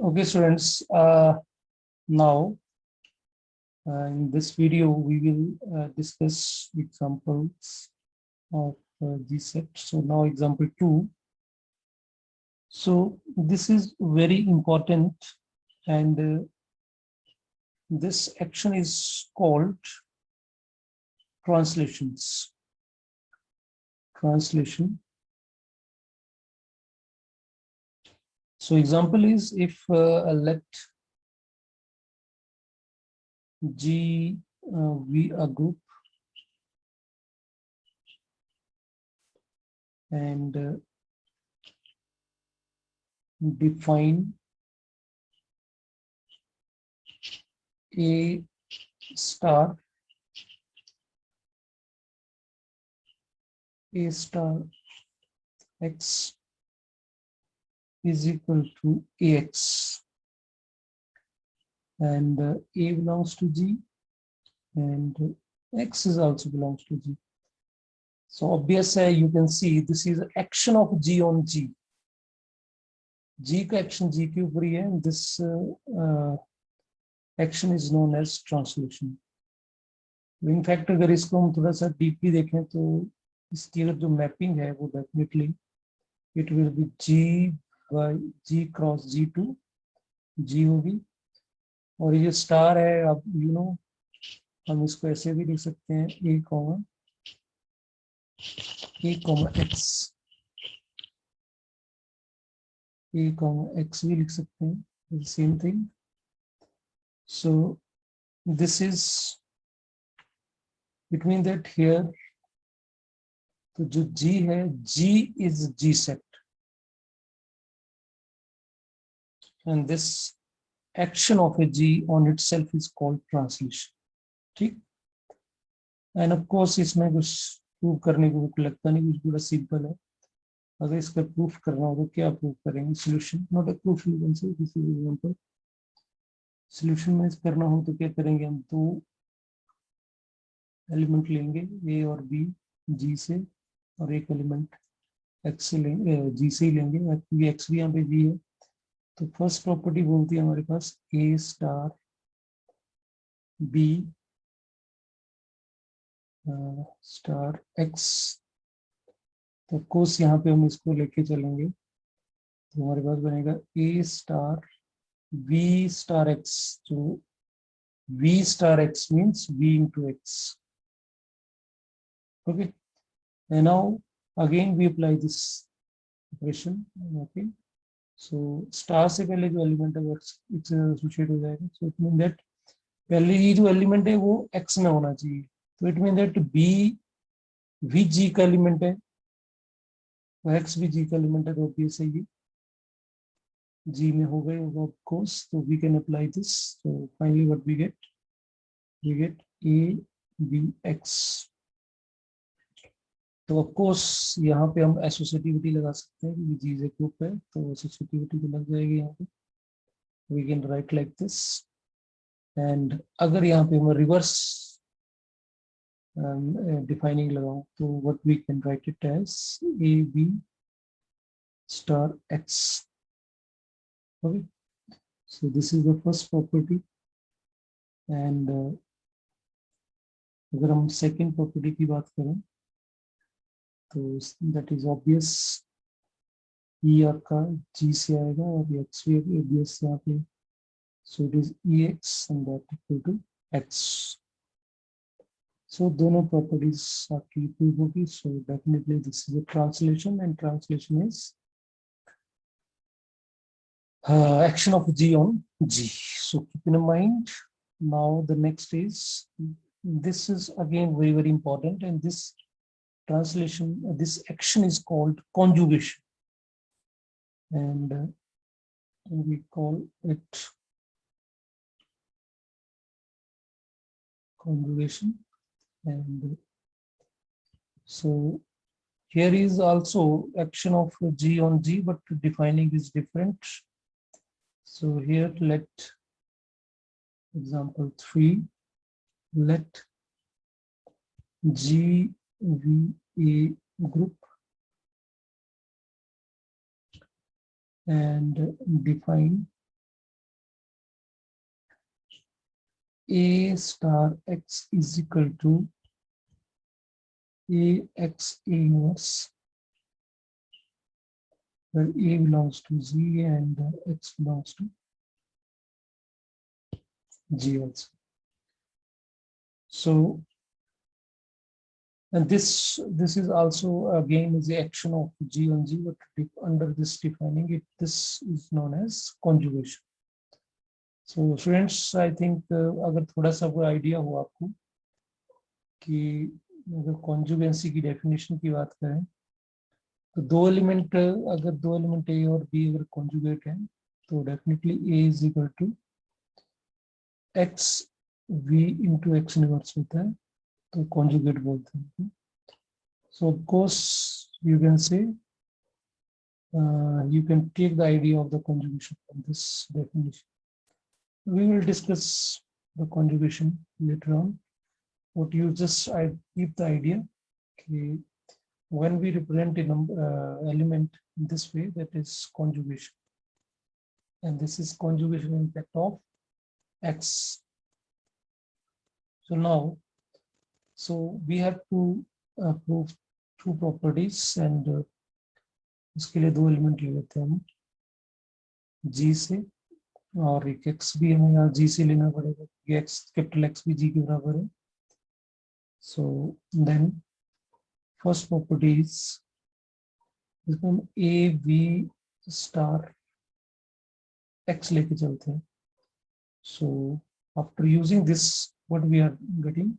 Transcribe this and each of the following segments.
Okay, students, now in this video we will discuss examples of GSET. So now example 2. So this is very important, and this action is called translations. Translation. So example is if let G be a group and define A star X is equal to AX, and A belongs to G and X is also belongs to G. So obviously you can see this is action of G on G. G का action G के ऊपर ही है, and this action is known as translation. In fact अगर इसको हम थोड़ा सा deeply देखें तो इसकी अगर जो mapping है वो definitely it will be G by G cross G to G होगी, और ये स्टार है, अब यू नो हम इसको ऐसे भी लिख सकते हैं A कॉमा X भी लिख सकते हैं, same thing. So this is it mean that here तो जो G है, G is G set and this action of a G on itself is called translation. ठीक. एंड ऑफ कोर्स इसमें कुछ प्रूव करने को लगता नहीं, कुछ पूरा सिंपल है. अगर इसका प्रूफ करना हो तो क्या प्रूफ करेंगे? Solution, not a proof, you can say this is example. Solution में करना हो तो क्या करेंगे? हम दो एलिमेंट लेंगे A और B G से, और एक एलिमेंट X से लेंगे, G से ही लेंगे, क्योंकि X भी यहाँ पे G है. तो फर्स्ट प्रॉपर्टी बोलती है हमारे पास A star B star X. तो कोर्स यहाँ पे हम इसको लेके चलेंगे तो हमारे पास बनेगा A star V star X. जो V star X means V into X. Okay, and now again we apply this operation. Okay, so star से पहले जो एलिमेंट है वो X से एसोसिएट हो जाएगा. So it means that पहले ही जो एलिमेंट है वो X में होना चाहिए. तो it means that B भी G का एलिमेंट है, X भी G का एलिमेंट है, तो ऑब्वियस है ये G में हो गए होगा, of course. So we can apply this. So finally what we get A B X. तो ऑफ कोर्स यहाँ पे हम एसोसिएटिविटी लगा सकते हैं क्योंकि G एक ग्रुप है, तो एसोसिएटिविटी तो लग जाएगी यहाँ पे. We can write like this. And अगर यहाँ पे हम रिवर्स डिफाइनिंग लगाऊं तो what we can write it as A B star X. Okay, so this is the first property. And अगर हम सेकेंड प्रॉपर्टी की बात करें तो दैट इज ऑब्वियस, E आपका G से आएगा और X भी ऑब्वियस यहाँ पे. So it is EX and that equal to X. So दोनों प्रॉपर्टीज आपकी प्रूव होगी. So definitely this is a translation, and translation is action of G on G. So keep in mind. Now the next is, this is again very important, and this translation, this action is called conjugation, and we call it conjugation. And so here is also action of G on G, but defining is different. So here let example 3, let G V A group and define A star X is equal to AX A inverse, where A belongs to Z and X belongs to G also. So, and this is also again is the action of G on G, but under this defining it, this is known as conjugation. So students, I think अगर थोड़ा सा कोई idea हो आपको कि अगर कॉन्जुगेंसी की definition की बात करें तो दो एलिमेंट ए और बी अगर कॉन्जुगेट है तो definitely A is equal to X V into X inverse होता है, तो कॉन्जुगेट बोलते हैं. So of course you can say you can take the idea of the conjugation from this definition. We will discuss the conjugation later on. What you just I keep the idea okay, when we represent a element in this way, that is conjugation, and this is conjugation impact of x. So now, so we have to prove two properties, and इसके लिए दो element ले लेते हैं हम g से, और एक x भी हमें यहाँ g से लेना पड़ेगा, x कैपिटल x भी g के बराबर है. So then first property is इसको हम a v star x लेके चलते हैं. So after using this, what we are getting,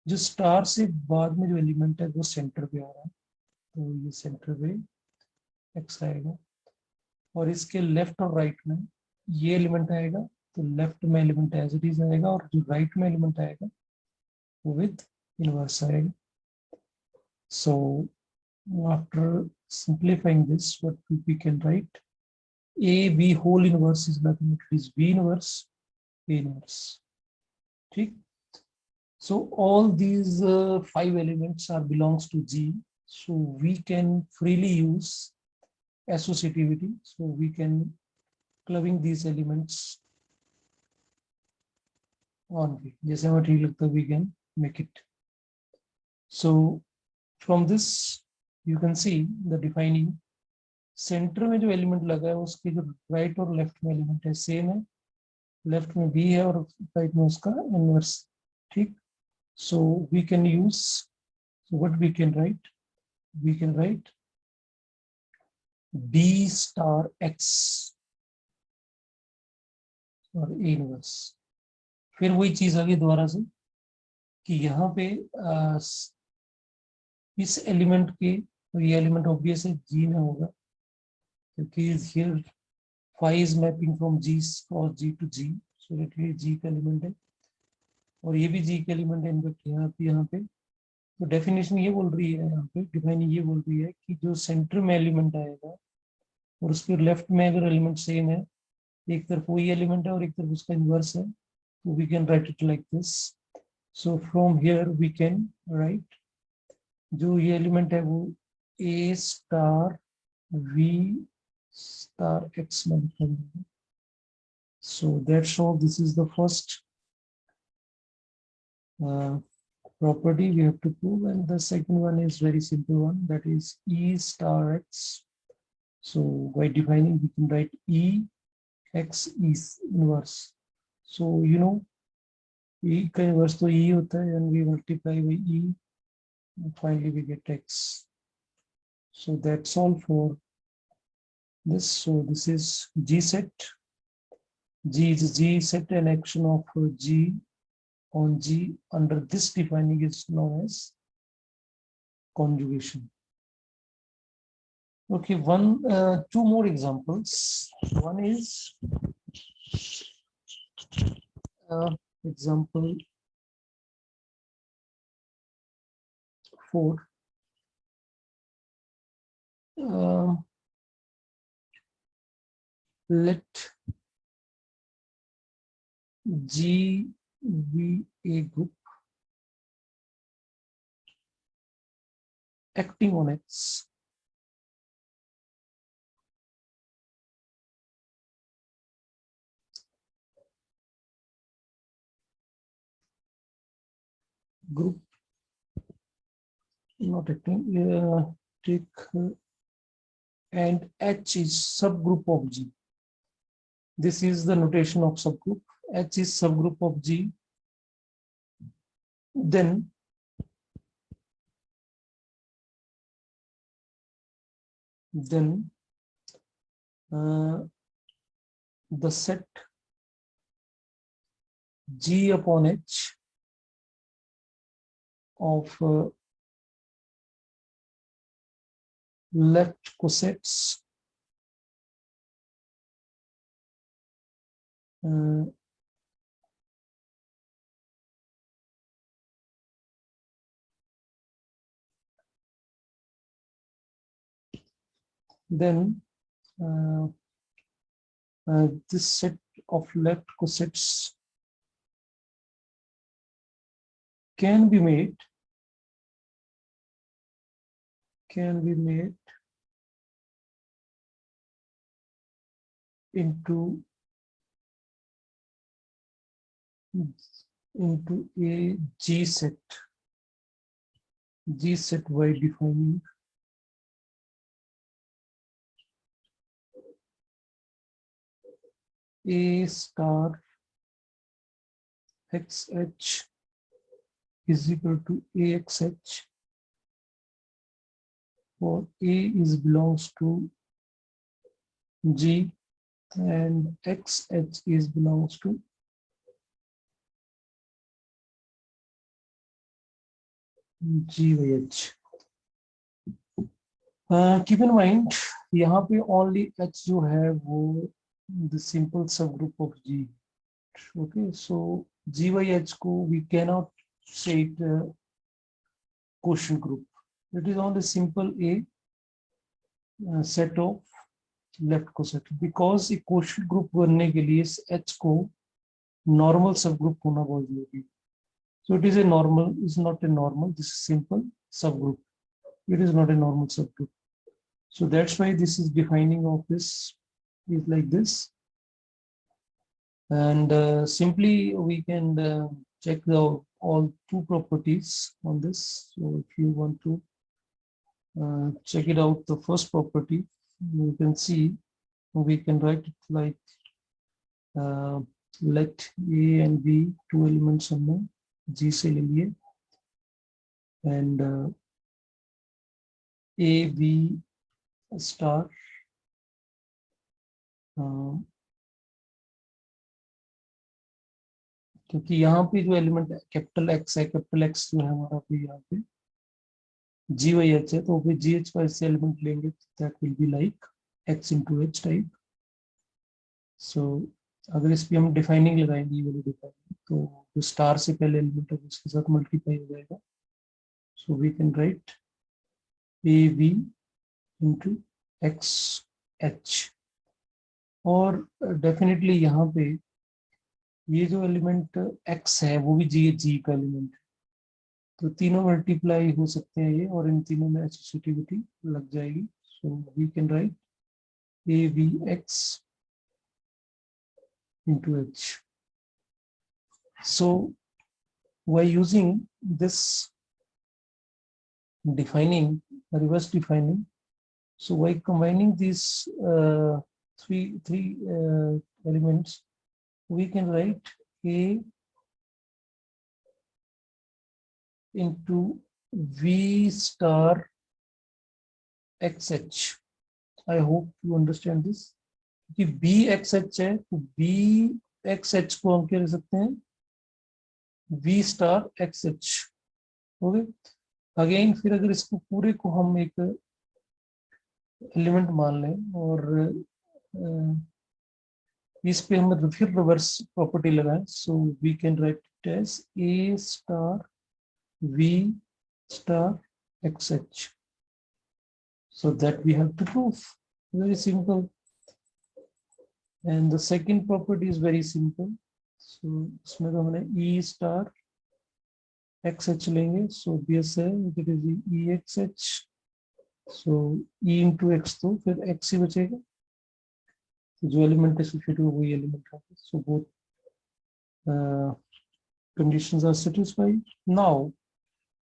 जो स्टार से बाद में जो एलिमेंट है वो सेंटर पे आ रहा है, तो ये सेंटर पे x आएगा, और इसके लेफ्ट और राइट में ये एलिमेंट आएगा, तो लेफ्ट में एलिमेंट एज इट इज आएगा, और जो राइट में एलिमेंट आएगा वो विद इनवर्स आएगा. So after simplifying this what we can write, A B whole inverse is nothing, it is B inverse A inverse. ठीक. So all these 5 elements are belongs to G, so we can freely use associativity, so we can clubbing these elements on V. जैसे हमें ठीक लगता है we can make it. So from this you can see the defining, centre में जो element लगा है उसके जो राइट और लेफ्ट में एलिमेंट है सेम है, लेफ्ट में बी है और राइट में उसका इनवर्स. ठीक. So we can use, so what we can write b star x और a इनवर्स. फिर वही चीज आ गई दोबारा से कि यहाँ पे इस एलिमेंट के, तो ये एलिमेंट ऑब्वियस है g में होगा, क्योंकि here phi is mapping from g cross g to g, so that ये g का एलिमेंट है और ये भी g का एलिमेंट है. इनफैक्ट यहाँ पे तो डेफिनेशन ये बोल रही है, यहाँ पे डिफाइनिंग ये बोल रही है कि जो सेंटर में एलिमेंट आएगा और उसके लेफ्ट में अगर एलिमेंट सेम है, एक तरफ वही एलिमेंट है और एक तरफ उसका इनवर्स है, तो we can write it like this. So from here we can write, जो ये एलिमेंट है वो a star v star x में लिखा है. So that's all. This is the first property we have to prove, and the second one is very simple one, that is e star x. So by defining we can write e x is inverse. So you know e का inverse तो e होता है, and we multiply by e and finally we get x. So that's all for this. So this is g set. G is g set, an action of g on g under this defining is known as conjugation. Okay, two more examples. One is example 4. Let G be a group acting on X group not acting, take and H is subgroup of G. This is the notation of subgroup. H is subgroup of G. Then the set G upon H of left cosets then this set of left cosets can be made into a G set by defining A star XH is equal to AXH, for A is belongs to G and XH is belongs to GH. Keep in mind यहाँ पे only H जो है वो the simple subgroup of G. Okay, so G by H को we cannot say it quotient group. It is only simple A set of left coset, because a quotient group बनने के लिए H को normal subgroup होना बहुत जरूरी है. So it is a normal, is not a normal, this is simple subgroup. It is not a normal subgroup. So that's why this is defining of this is like this. And simply we can check the all two properties on this. So if you want to check it out, the first property, you can see we can write it like let A and B two elements हमने G से ले लिए, and A B star क्योंकि यहाँ पे जो element capital x है, capital x जो है हमारा पे यहाँ पे जी वाई एच है, तो फिर जी एच का इससे एलिमेंट लेंगे that will be like X into H type. So अगर इस पे हम डिफाइनिंग लगाएंगे ये वाली डिफाइनिंग, तो जो स्टार से पहले एलिमेंट है उसके साथ मल्टीप्लाई हो जाएगा. So we can write A B into X H. और डेफिनेटली यहाँ पे ये जो एलिमेंट x है वो भी जी का एलिमेंट है, तो तीनों मल्टीप्लाई हो सकते हैं ये, और इन तीनों में एसोसिएटिविटी लग जाएगी. So we can write A B X into H. So by using this defining, reverse defining, so by combining these three elements, we can write A into V star XH. I hope you understand this. कि B XH है तो B XH को हम क्या लिख सकते हैं V star XH. Okay, again फिर अगर इसको पूरे को हम एक एलिमेंट मान लें और इस पे हम फिर रिवर्स प्रॉपर्टी लगाएं, so we can write it as A star V star XH. So that we have to prove. Very simple. And the second property is very simple. So इसमें तो हमने E star XH लेंगे, so obvious है that is EXH. So E into X तो फिर X ही बचेगा, जो element associated हो वही एलिमेंट है. So both conditions are satisfied. Now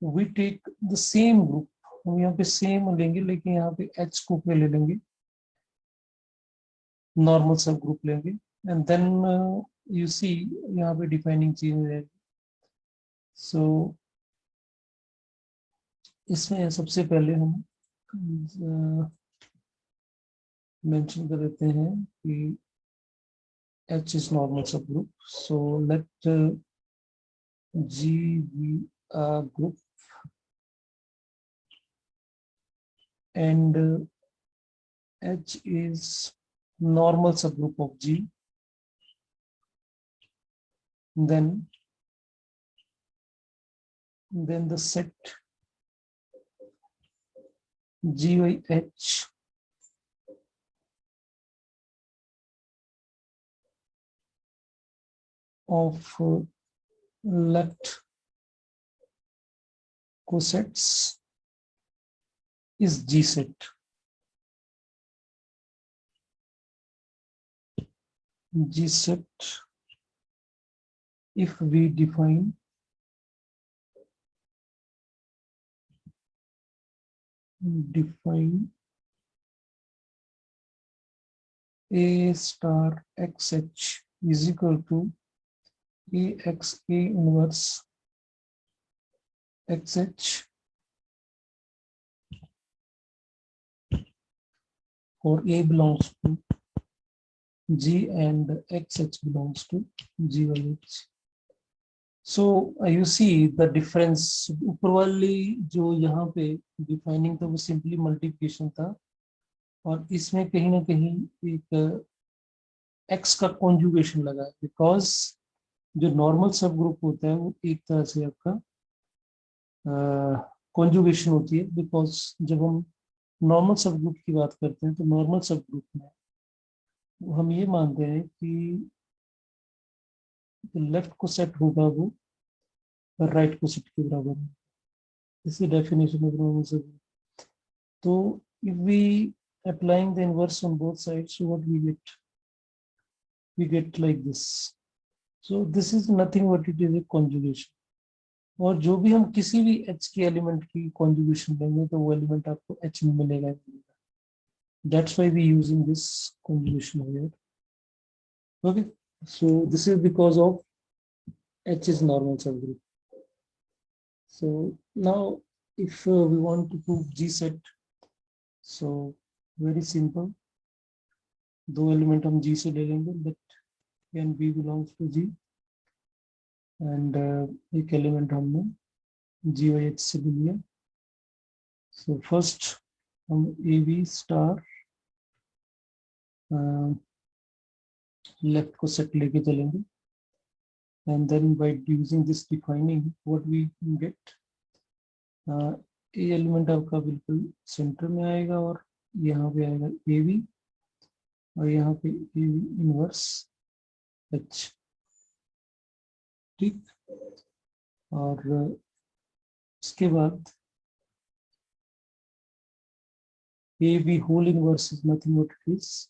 we take the same group, हम यहाँ पे सेम लेंगे लेकिन यहाँ पे H ग्रुप में ले लेंगे, नॉर्मल सब ग्रुप लेंगे, एंड देन यू सी यहाँ पे डिफाइनिंग चेंज हो जाएगी. सो इसमें सबसे पहले हम मेंशन कर देते हैं कि H is normal subgroup. So let G be a group and H is normal subgroup of G. Then the set GYH of left cosets is G set. G set, if we define A star XH is equal to AXA inverse XH for A belongs to G and XH belongs to GYH. So you see the difference. ऊपर वाली जो यहाँ पे defining था वो simply multiplication था, और इसमें कहीं ना कहीं एक x का कॉन्जुगेशन लगा है, बिकॉज जो नॉर्मल सब ग्रुप होता है वो एक तरह से आपका कॉन्जुगेशन होती है, बिकॉज जब हम नॉर्मल सब ग्रुप की बात करते हैं तो नॉर्मल सब ग्रुप में हम ये मानते हैं कि लेफ्ट को सेट होगा वो राइट को सेट के बराबर है. इसी डेफिनेशन ऑफ नॉर्मल सब ग्रुप. तो if we applying the inverse on both sides, so what we get like this. So this is nothing but it is a conjugation. और जो भी हम किसी भी H के एलिमेंट की कॉन्जुगेशन लेंगे तो वो एलिमेंट आपको H में मिलेगा. That's why we using this conjugation here. Okay, so this is because of H is normal subgroup. So now if we want to prove G set, so very simple. दो element हम G से ले लेंगे, let n B belongs to G, and एक element हमने GYH से ले लिया. So first हम AB स्टार लेफ्ट को सेट लेके चलेंगे, and then by using this defining what we get, A element आपका बिल्कुल सेंटर में आएगा और यहाँ पे आएगा AB और यहाँ पे AB इनवर्स H. ठीक, और उसके बाद AB whole inverse is nothing but it is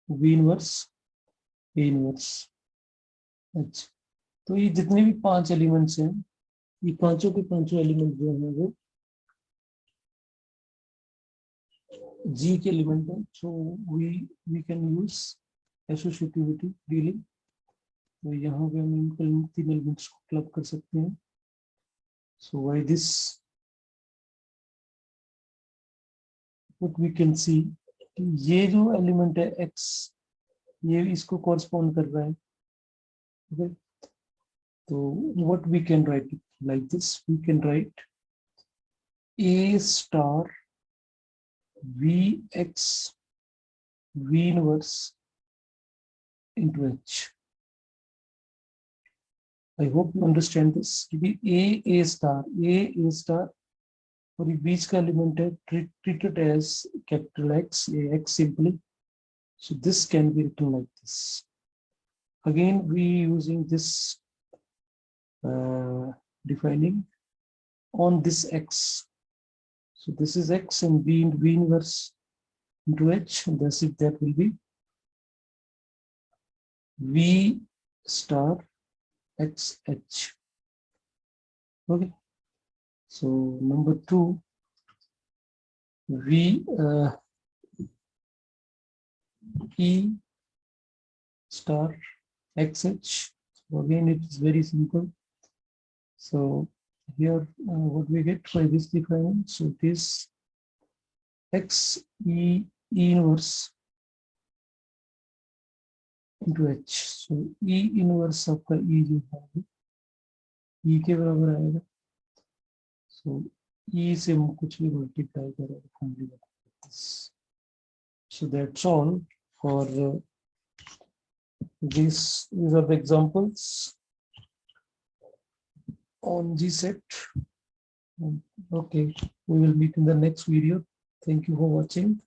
V inverse A inverse H. तो ये जितने भी पांच एलिमेंट्स हैं, ये पांचों के पांचों एलिमेंट जो हैं वो G के एलिमेंट है. So we can use associativity dealing. तो यहाँ पे हम इन तीन एलिमेंट्स को क्लब कर सकते हैं. So why this, what we can see, ये जो एलिमेंट है X, ये इसको कॉरस्पॉन्ड कर रहा है. ओके, तो what we can write like this, we can write A star Vx V inverse into H. I hope you understand this. A star और ये बीच का एलिमेंट है treated as capital X, X simply. So this can be written like this. Again, we using this defining on this X. So this is X and V inverse into H, and thus if that will be V star XH. Okay. So number 2, V E star XH. So again, it is very simple. So here, what we get by this defining, so it is X E inverse into H. So E inverse आपका E जो है E के बराबर आएगा. So E से हम कुछ भी मल्टीप्लाई करेंगे. So that's all for these are the examples on GSET. Okay, we will meet in the next video. Thank you for watching.